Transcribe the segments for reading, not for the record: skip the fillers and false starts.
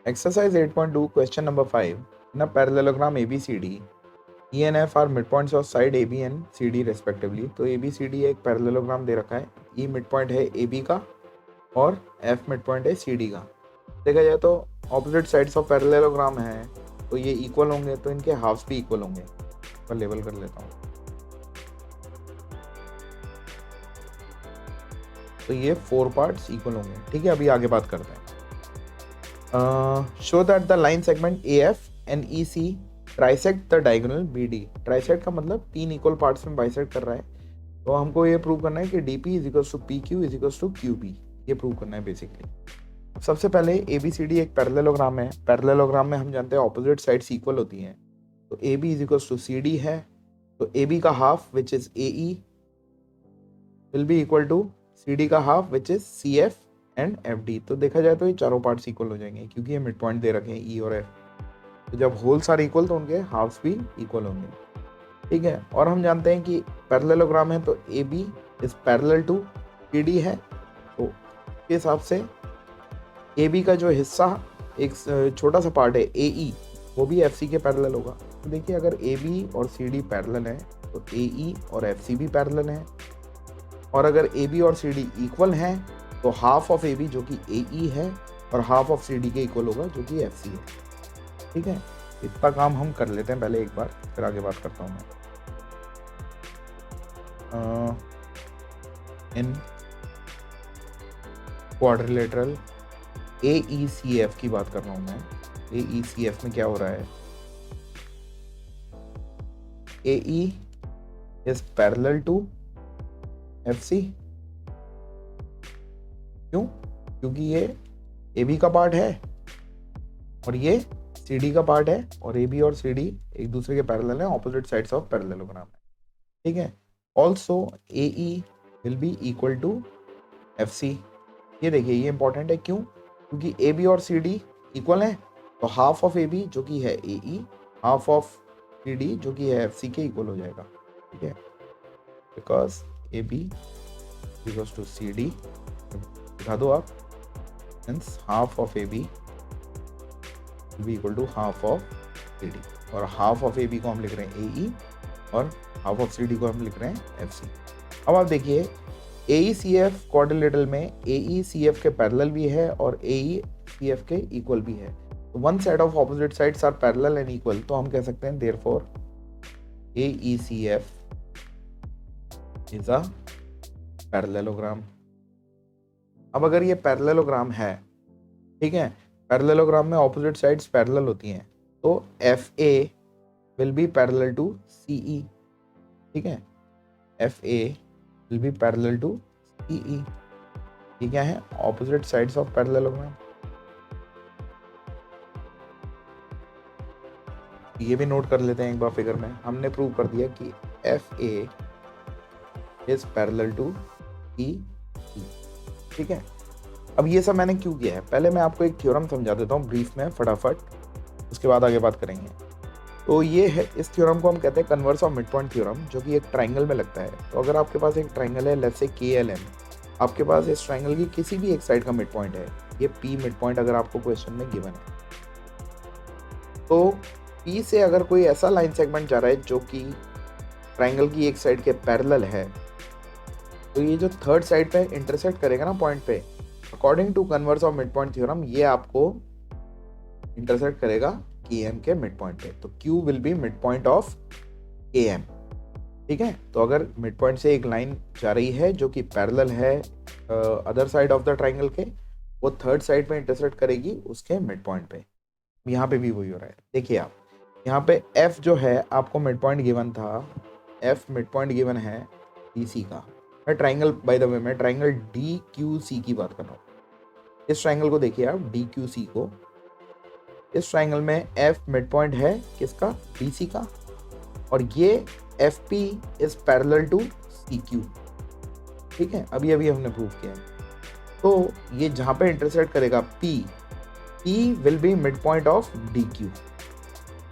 Exercise 8.2 question number 5. In a parallelogram ABCD, E and F are midpoints of side AB and CD respectively. तो ABCD एक parallelogram दे रखा है. E midpoint है AB का और F midpoint है CD का. देखा जाए तो ऑपोजिट साइड्स ऑफ पैरेललोग्राम है तो ये इक्वल होंगे, तो इनके हाफ्स भी इक्वल होंगे. मैं लेबल कर लेता हूँ. तो ये 4 पार्ट्स इक्वल होंगे. ठीक है, अभी आगे बात करते हैं. Show that the line segment AF and EC trisect the diagonal BD. Trisect का मतलब 3 इक्वल पार्ट्स में बाइसेक्ट कर रहा है. तो हमको ये प्रूव करना है कि DP is equals to PQ is equals to QP. ये प्रूव करना है बेसिकली. सबसे पहले ABCD एक पैरेललोग्राम है. पैरेललोग्राम में हम जानते हैं ऑपोजिट साइड्स इक्वल होती हैं. तो AB is equals to CD है. तो AB का half which is AE will be equal to CD का half which is CF and FD. तो देखा जाए तो ये चारों पार्ट्स इक्वल हो जाएंगे क्योंकि ये मिड पॉइंट दे रखे हैं E और F. तो जब होल्स आर इक्वल तो उनके हाफ्स भी इक्वल होंगे. ठीक है, और हम जानते हैं कि पैरेललोग्राम है तो AB is parallel to CD है. तो के हिसाब से AB का जो हिस्सा एक छोटा सा पार्ट है AE वो भी FC के पैरेलल होगा. तो देखिए अगर AB और CD पैरेलल है तो AE और FC भी पैरेलल है. और अगर AB और CD इक्वल हैं तो हाफ ऑफ AB जो कि AE है और हाफ ऑफ CD के इक्वल होगा जो कि FC है. ठीक है, इतना काम हम कर लेते हैं पहले एक बार, फिर आगे बात करता हूँ मैं. इन क्वाड्रिलेटरल AECF की बात कर रहा हूँ मैं. AECF में क्या हो रहा है? AE is parallel to FC. क्यों? क्योंकि ये AB का पार्ट है और ये CD का पार्ट है और AB और CD एक दूसरे के पैरेलल हैं, ऑपोजिट साइड्स ऑफ पैरेललोग्राम है. ठीक है, also AE will be equal to FC. ये देखिए ये इंपॉर्टेंट है. क्यों? क्योंकि AB और CD इक्वल हैं तो हाफ ऑफ AB जो कि है AE हाफ ऑफ CD जो कि है FC के इक्वल हो जाएगा. ठीक है, because AB equals to CD दिखा दो आप, means half of AB will be equal to half of CD. और हाफ ऑफ AB को हम लिख रहे हैं AE और हाफ ऑफ CD को हम लिख रहे हैं FC. अब आप देखिए AECF क्वाड्रिलेटरल में AECF के पैरेलल भी है और AECF के इक्वल भी है. तो one side of opposite sides are parallel and equal. तो हम कह सकते हैं therefore AECF is a parallelogram. अब अगर ये पैरेललोग्राम है, ठीक है, पैरेललोग्राम में ऑपोजिट साइड्स पैरेलल होती हैं तो FA will be parallel to CE. ठीक है, FA will be parallel to CE. ये क्या है? Opposite sides of parallelogram. ये भी नोट कर लेते हैं एक बार फिगर में. हमने प्रूव कर दिया कि FA is parallel to CE. ठीक है, अब ये सब मैंने क्यों किया है? पहले मैं आपको एक थ्योरम समझा देता हूँ ब्रीफ में फटाफट, उसके बाद आगे बात करेंगे. तो ये है, इस थ्योरम को हम कहते हैं converse of mid point theorem, जो कि एक ट्राइंगल में लगता है. तो अगर आपके पास एक ट्राइंगल है, लेट्स से KLM, आपके पास इस ट्राइंगल की किसी भी एक साइड का मिड पॉइंट है, ये P मिड पॉइंट अगर आपको क्वेश्चन में गिवन है, तो P से अगर कोई ऐसा लाइन सेगमेंट जा रहा है जो कि ट्राइंगल की एक साइड के पैरेलल है, तो ये जो थर्ड साइड पे इंटरसेक्ट करेगा ना पॉइंट पे, according to converse of mid point theorem ये आपको इंटरसेक्ट करेगा KM के मिड पॉइंट पे. तो Q will be mid point of KM. ठीक है, तो अगर मिड पॉइंट से एक लाइन जा रही है जो कि पैरेलल है other side of the triangle के, वो थर्ड साइड पे इंटरसेक्ट करेगी उसके मिड पॉइंट पे. यहाँ पे भी वही हो रहा है. देखिए आप यहाँ पे F जो है आपको मिड पॉइंट गिवन था, F मिड पॉइंट गिवन है DC का. मैं ट्राइंगल, बाय द वे मैं ट्राइंगल DQC की बात कर रहा हूँ. इस ट्राइंगल को देखिए आप, DQC को. इस ट्राइंगल में F मिड पॉइंट है किसका? DC का. और ये FP is parallel to CQ. ठीक है, अभी अभी हमने प्रूव किया है. तो ये जहाँ पे इंटरसेक्ट करेगा P will be mid point of DQ.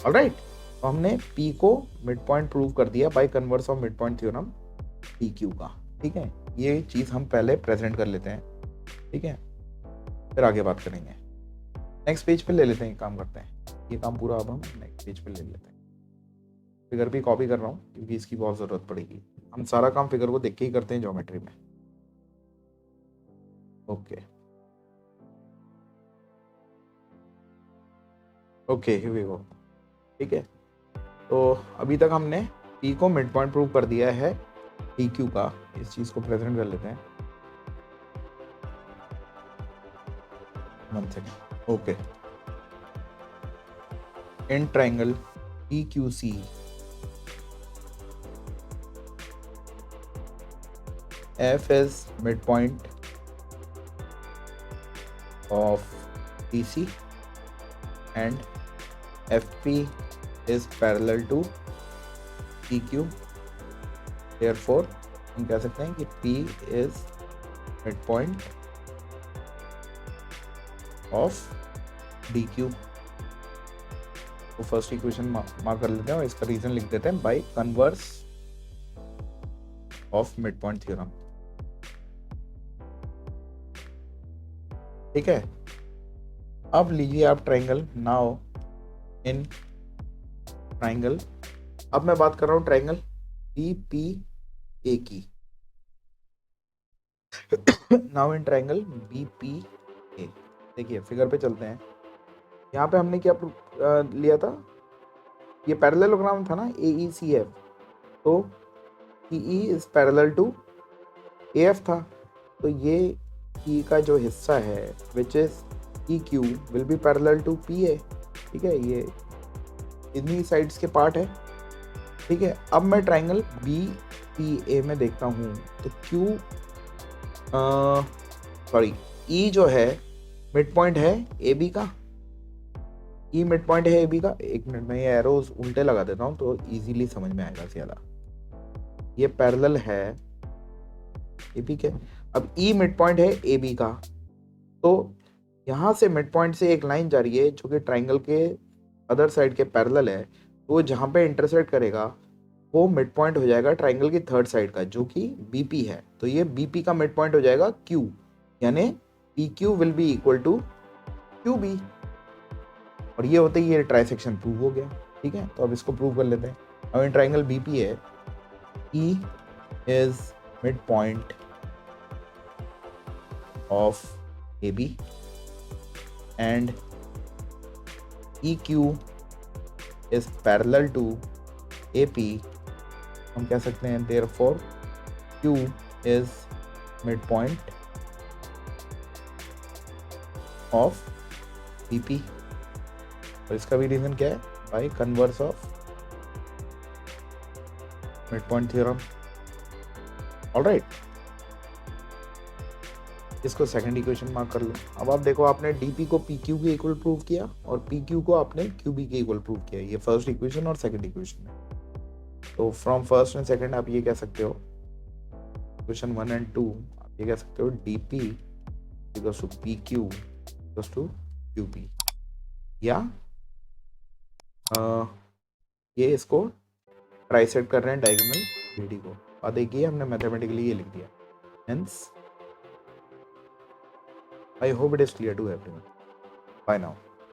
Alright, तो हमने P को मिड पॉइंट प्रूव कर दिया by converse of mid point theorem DQ का. ठीक है, ये चीज़ हम पहले प्रेजेंट कर लेते हैं. ठीक है, फिर आगे बात करेंगे. नेक्स्ट पेज पे ले लेते हैं, काम करते हैं ये काम पूरा, अब हम नेक्स्ट पेज पे ले लेते हैं। फिगर भी कॉपी कर रहा हूँ क्योंकि इसकी बहुत ज़रूरत पड़ेगी। हम सारा काम फिगर को देख के ही करते हैं ज्योमेट्री में। Okay okay, here we go. ठीक है, तो अभी तक हमने पी को मिड पॉइंट प्रूव कर दिया है पी क्यू का। इस चीज़ को प्रेजेंट कर लेते हैं, 1 second. Okay, in triangle P Q C F is midpoint of PC and FP is parallel to PQ. Therefore हम कह सकते हैं कि P is midpoint of DQ। तो फर्स्ट इक्वेशन मार्क कर लेते हैं और इसका रीजन लिख देते हैं by converse of mid point theorem. ठीक है, अब लीजिए आप ट्राइंगल। नाउ इन ट्राइंगल, अब मैं बात कर रहा हूं ट्राइंगल BPA की। नाउ इन ट्राइंगल BPA, देखिए फिगर पे चलते हैं। यहाँ पे हमने क्या लिया था, ये पैरेललोग्राम था ना AECF, तो PE is parallel to AF था। तो ये E का जो हिस्सा है which is PQ will be parallel to PA। ठीक है, ये इन्हीं साइड्स के पार्ट है। ठीक है, अब मैं ट्राइंगल BPA में देखता हूँ तो E जो है मिड पॉइंट है AB का। E मिड पॉइंट है AB का। एक मिनट में ये एरोज उल्टे लगा देता हूँ तो इजीली समझ में आएगा ज़्यादा। ये पैरेलल है AB के। अब E मिड पॉइंट है AB का, तो यहाँ से मिड पॉइंट से एक लाइन जा रही है जो कि ट्राइंगल के अदर साइड के पैरेलल है। तो जहाँ पे इंटरसेक्ट करेगा वो मिड पॉइंट हो जाएगा ट्राइंगल की थर्ड साइड का जो कि BP है। तो ये BP का मिड पॉइंट हो जाएगा Q, यानी PQ will be equal to QB। और ये होते ही ये ट्राइसेक्शन प्रूव हो गया। ठीक है, तो अब इसको प्रूव कर लेते हैं। अब इन ट्राइंगल BP है, E is midpoint of AB and EQ is parallel to AP। हम कह सकते हैं therefore Q is midpoint of BP। और इसका भी रीजन क्या है, by converse of mid point theorem. Alright, इसको सेकंड इक्वेशन मार्क कर लो। अब आप देखो, आपने DP को PQ के इक्वल प्रूव किया और PQ को आपने QB के इक्वल प्रूव किया। ये फर्स्ट इक्वेशन और सेकंड इक्वेशन है। तो फ्रॉम फर्स्ट एंड सेकंड आप ये कह सकते हो, इक्वेशन 1 एंड 2 आप ये कह सकते हो DP equals to PQ equals to QB, या ये इसको ट्राइसेक्ट कर रहे हैं डायगोनल BD को। और देखिए हमने मैथमेटिकली ये लिख दिया। Hence I hope it is clear to everyone by now.